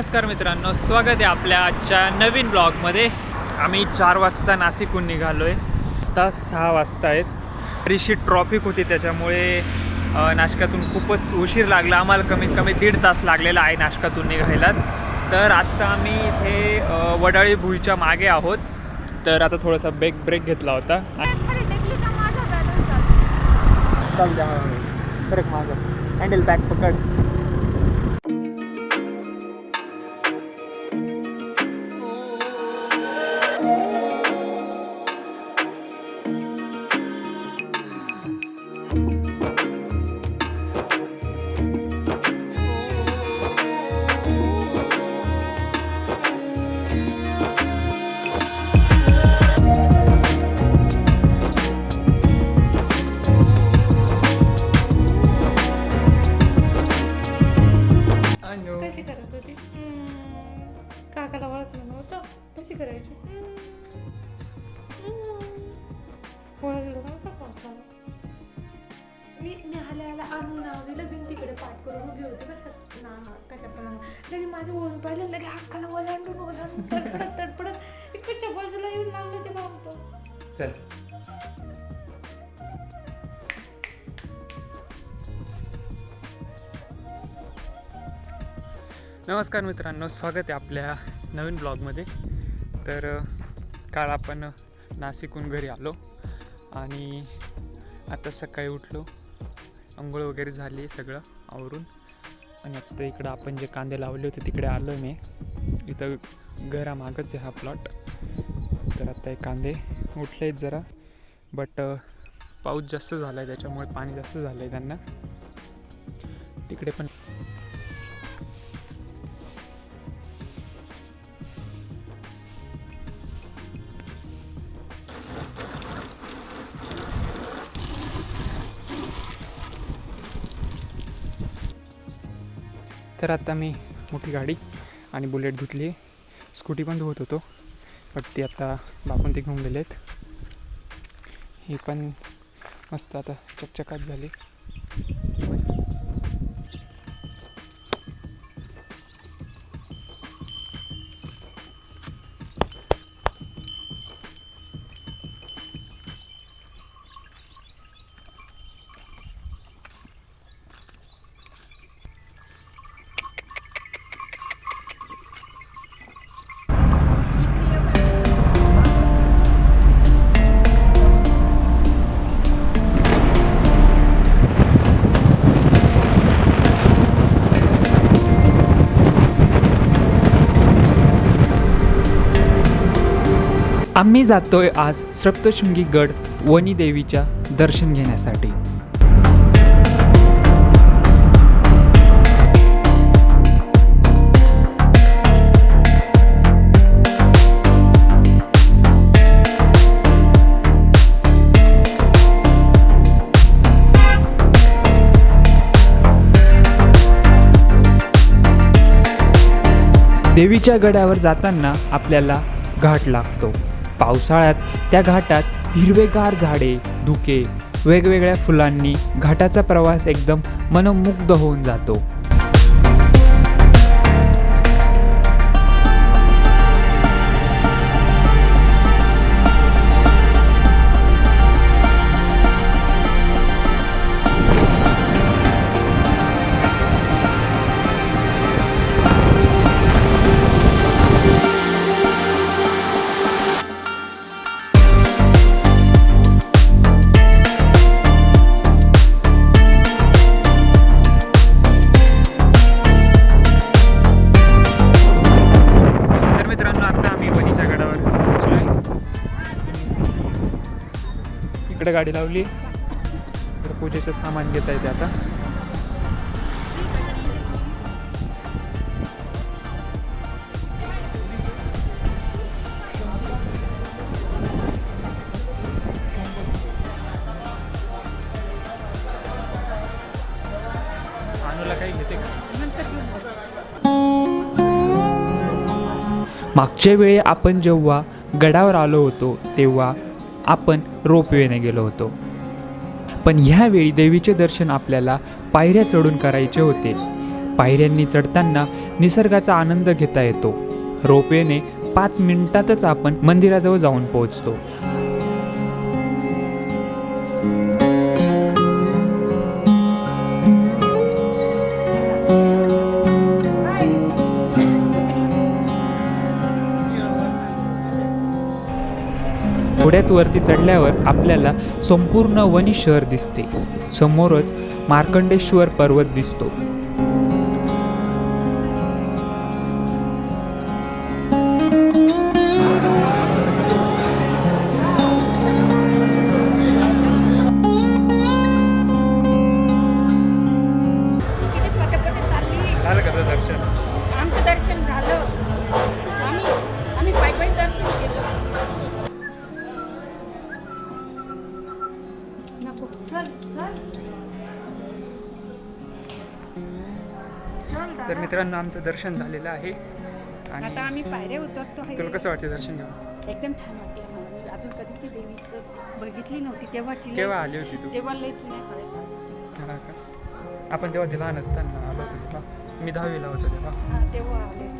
नमस्कार मित्रांनो, स्वागत आहे आपल्या आजच्या नवीन ब्लॉगमध्ये। आम्ही 4 वाजता नाशिकहून निघालो आहे। आता 6 वाजता आहेत। बरीचशी ट्रॉफिक होती, त्याच्यामुळे नाशकातून खूपच उशीर लागला आम्हाला। कमीत कमी 1.5 तास लागलेला आहे नाशकातून निघायलाच। तर आत्ता आम्ही इथे वडाळी भुईच्या मागे आहोत। तर आता थोडासा ब्रेक घेतला होता। चल द्या सरक माझं हँडल बॅग पकड। कशी करत होती? काकाला ओळखलं नव्हतं, कशी करायची? ओळखलं नव्हतं काकाला. मी आल्या आणू नाव दिलं, भिंतीकडे पाठ करून उभी होती बरं ना कशाप्रमाणे. लगे माझं ओळख पाहिलं, लगे हक्काला ओलांडून तडपडत इकडच्या बाजूला येऊन लागलं ते बांधतो. चल नमस्कार मित्रांनो, स्वागत आहे आपल्या नवीन ब्लॉगमध्ये। तर काल आपण नाशिकहून घरी आलो आणि आता सकाळी उठलो, अंघोळ वगैरे झाली, सगळं आवरून। आणि आता इकडं आपण जे कांदे लावले होते तिकडे आलो मी। इथं घरामागच आहे हा प्लॉट। तर आता हे कांदे उठले आहेत जरा, बट पाऊस जास्त झाला आहे त्याच्यामुळे पाणी जास्त झालं आहे त्यांना। तिकडे पण तर आता मी मोठी गाडी आणि बुलेट धुतली आहे। स्कूटी पण धुवत होतो, बट ती आता बापून ती घेऊन गेलेत। ही पण मस्त आता चकचकात झाली। आम्ही जातोय आज सप्तशृंगी गड वनी देवीच्या दर्शन घेण्यासाठी। देवीच्या गडावर जाताना आपल्याला घाट लागतो। पावसाळ्यात त्या घाटात हिरवेगार झाडे, धुके, वेगवेगळ्या फुलांनी घाटाचा प्रवास एकदम मनमुग्ध होऊन जातो। इकडे गाडी लावली, तर पूजेचं सामान घेता येते आता। अनुला काही घेते का? मागच्या वेळी आपण जेव्हा गडावर आलो होतो तेव्हा आपण रोपवेने गेलो होतो, पण ह्यावेळी देवीचे दर्शन आपल्याला पायऱ्या चढून करायचे होते। पायऱ्यांनी चढताना निसर्गाचा आनंद घेता येतो. रोपवेने 5 मिनिटातच आपण मंदिराजवळ जाऊन पोहोचतो. थोड्याच वरती चढल्यावर आपल्याला संपूर्ण वनी शहर दिसते. समोरच मार्कंडेश्वर पर्वत दिसतो. किती पटापट चालली. झालं का दर्शन? आमचं दर्शन झालं. आम्ही पायी पायी दर्शन केलं. नको चल चल. तर मित्रांनो, आमचं दर्शन झालेलं आहे. आणि आता आम्ही पायऱ्या उतरतो आहे. तुला कसं वाटतं दर्शन घेऊन? एकदम छान वाटलं मला. मी अजून कधीची देवी बघितली नव्हती. केव्हा आली होती तू? तेव्हा लईच नाही कळलं. हा का? आपण तेव्हा तेव्हा नसताना आलो होतो तेव्हा. मी 10वीला होतो तेव्हा. हा तेव्हा आले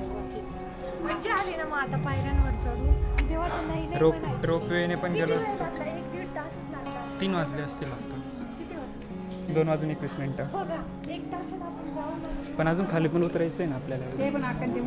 मजा आली ना. मग आता पायऱ्यांवर चढून तेव्हा तर नाही रोपवेने पण गेलो असतो. 1-1.5 तासच लागला. 3 वाजले असतील आता. किती वाजले? 2 वाजून 21 मिनिटं. हो का? 1 तासात आपण जाऊ ना. पण अजून खाली पण उतरायचं आहे ना आपल्याला. ते पण आपण देऊ.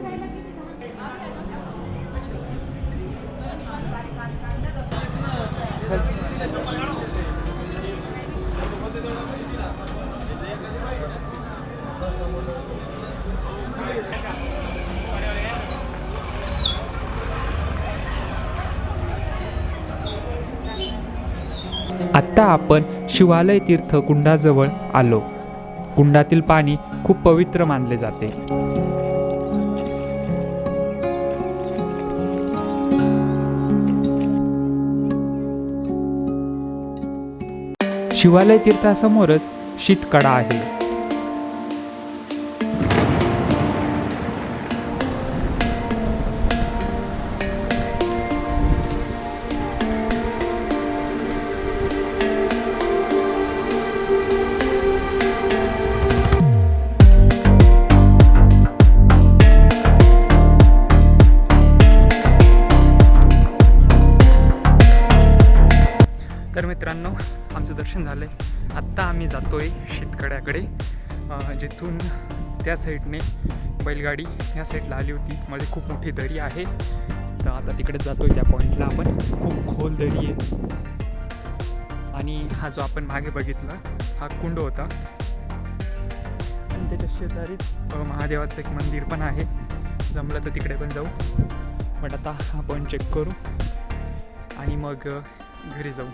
आत्ता आपण शिवालय तीर्थ कुंडाजवळ आलो. कुंडातील पाणी खूप पवित्र मानले जाते. शिवालय तीर्थासमोरच शीतकडा आहे. तर मित्रांनो, आमचं दर्शन झालं आहे. आत्ता आम्ही जातो आहे शीतकड्याकडे. जिथून त्या साईडने बैलगाडी ह्या साईडला आली होती. मध्ये खूप मोठी दरी आहे. तर आता तिकडे जातो आहे त्या पॉईंटला आपण. खूप खोल दरी आहे. आणि हा जो आपण मागे बघितला हा कुंड होता. आणि त्याच्या शेजारीच महादेवाचं एक मंदिर पण आहे. जमलं तर तिकडे पण जाऊ. बट आता हा पॉईंट चेक करू आणि मग घरी जाऊ.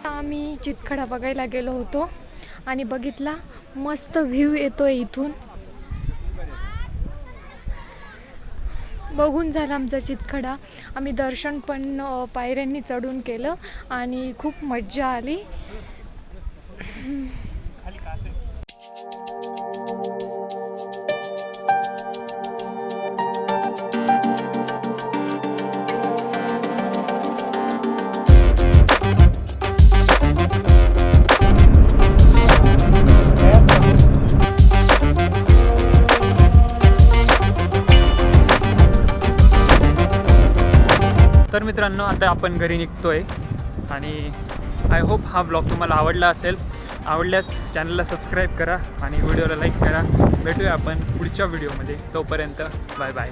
आम्ही चितखडा बघायला गेलो होतो आणि बघितला मस्त व्ह्यू येतोय इथून. बघून झाला आमचा चितखडा. आम्ही दर्शन पण पायऱ्यांनी चढून केलं आणि खूप मज्जा आली. तर मित्रांनो, आता आपण घरी निघतोय आणि आय होप हा व्लॉग तुम्हाला आवडला असेल. आवडल्यास चॅनलला सबस्क्राईब करा आणि व्हिडिओला लाईक करा. भेटूया आपण पुढच्या व्हिडिओमध्ये. तोपर्यंत बाय बाय.